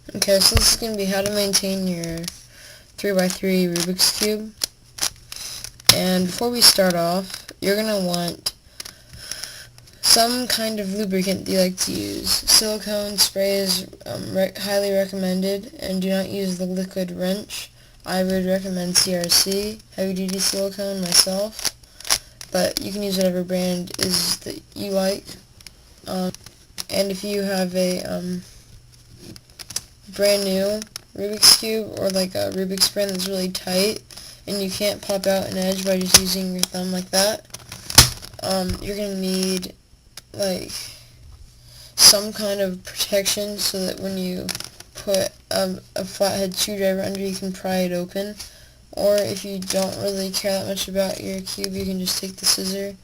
Okay, so this is going to be how to maintain your 3x3 Rubik's Cube. And before we start off, you're going to want some kind of lubricant that you like to use. Silicone spray is highly recommended, and do not use the liquid wrench. I would recommend CRC, heavy duty silicone myself, but you can use whatever brand is that you like. And if you have a brand new Rubik's Cube, or like a Rubik's brand that's really tight and you can't pop out an edge by just using your thumb like that, you're going to need like some kind of protection so that when you put a flathead screwdriver under, you can pry it open. Or if you don't really care that much about your cube, you can just take the scissor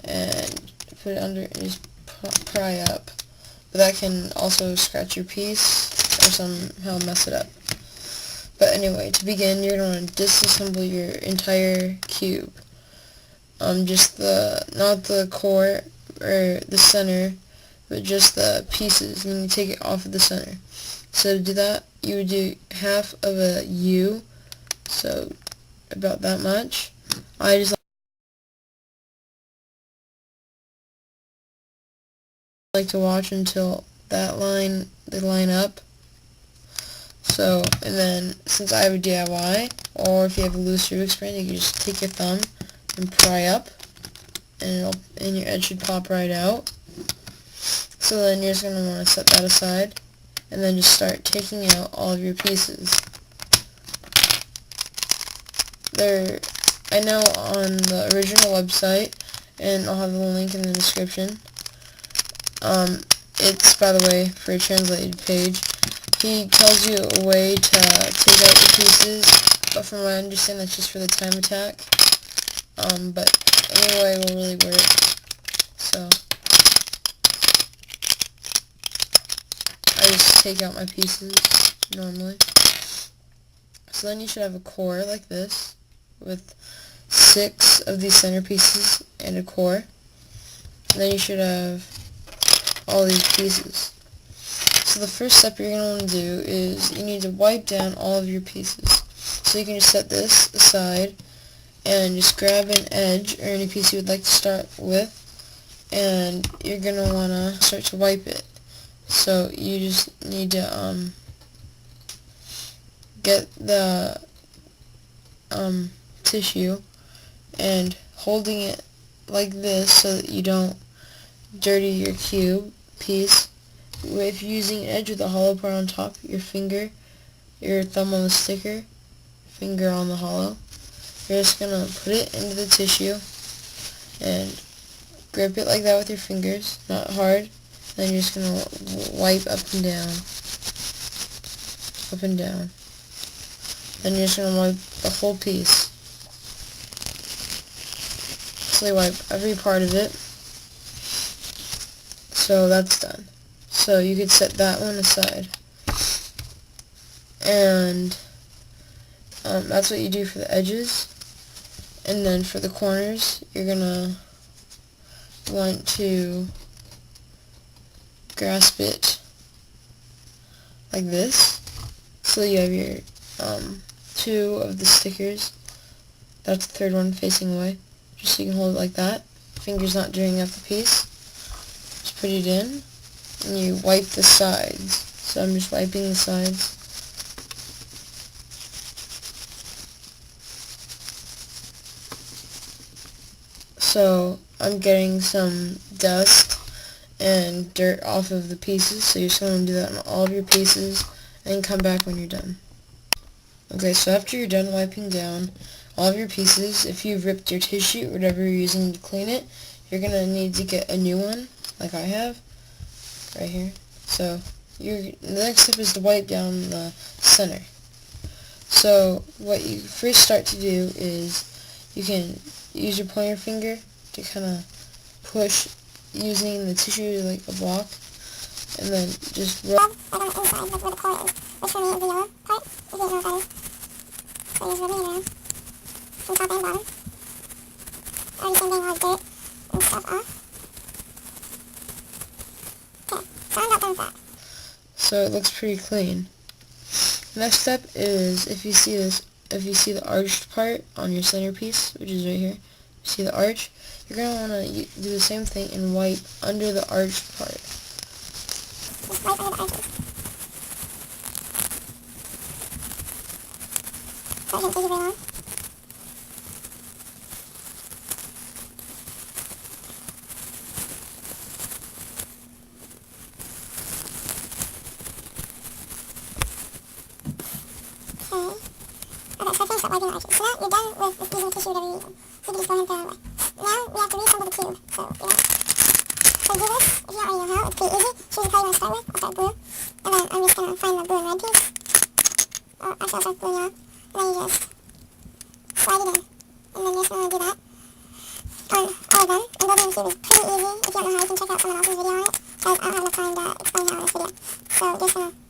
and put it under and just pry up. But that can also scratch your piece or somehow mess it up. But anyway, to begin, you're going to disassemble your entire cube. Just not the core or the center, but just the pieces, and you take it off of the center. So to do that, you would do half of a U, so about that much. I just like to watch until they line up. So, and then since I have a DIY, or if you have a loose Rubik's brand, you can just take your thumb and pry up, and your edge should pop right out. So then you're just going to want to set that aside, and then just start taking out all of your pieces. I know on the original website, and I'll have the link in the description, it's, by the way, for a translated page, he tells you a way to take out the pieces, but from what I understand, that's just for the time attack. But anyway, it will really work. So I just take out my pieces normally. So then you should have a core like this with 6 of these center pieces and a core. And then you should have all these pieces. So the first step you're going to want to do is you need to wipe down all of your pieces. So you can just set this aside and just grab an edge or any piece you would like to start with, and you're going to want to start to wipe it. So you just need to get the tissue and holding it like this so that you don't dirty your cube piece. If you're using an edge with a hollow part on top, your thumb on the sticker, finger on the hollow, you're just going to put it into the tissue and grip it like that with your fingers, not hard. Then you're just going to wipe up and down, up and down. Then you're just going to wipe the whole piece. So you wipe every part of it. So that's done. So you could set that one aside. And that's what you do for the edges. And then for the corners, you're going to want to grasp it like this. So you have your 2 of the stickers. That's the third one facing away. Just so you can hold it like that. Fingers not dirtying up the piece. Just put it in. And you wipe the sides. So I'm just wiping the sides. So I'm getting some dust and dirt off of the pieces, so you're just going to do that on all of your pieces, and come back when you're done. Okay, so after you're done wiping down all of your pieces, if you've ripped your tissue or whatever you're using to clean it, you're going to need to get a new one, like I have, right here. So the next step is to wipe down the center. So what you first start to do is you can use your pointer finger to kind of push using the tissue like a block, and then just rub inside, like where the core is, which for me is the yellow part, if you don't know what that is. So you're just rubbing it around, from top and bottom. Already getting all the dirt and stuff off. Okay, so I'm about done with that. so it looks pretty clean. Next step is if you see the arched part on your centerpiece, which is right here, see the arch, you're going to want to do the same thing and wipe under the arched part. Just wipe under the arches. So it shouldn't take you very long. Okay, so I finished up wiping the arches. So now you're done with using the tissue, whatever you're using. So you can just go ahead and throw it away. Now we have to reassemble the cube. So to do this, if you don't already know how, it's pretty easy. Choose the color you want to start with. I'll start blue. And then I'm just going to find the blue and red piece. Oh, actually I'll start blue and yellow. And then you just slide it in. And then you're just going to do that on all of them. And building the cube is pretty easy. If you don't know how, you can check out someone else's video on it, because I don't have enough time to explain how in this video. So just going to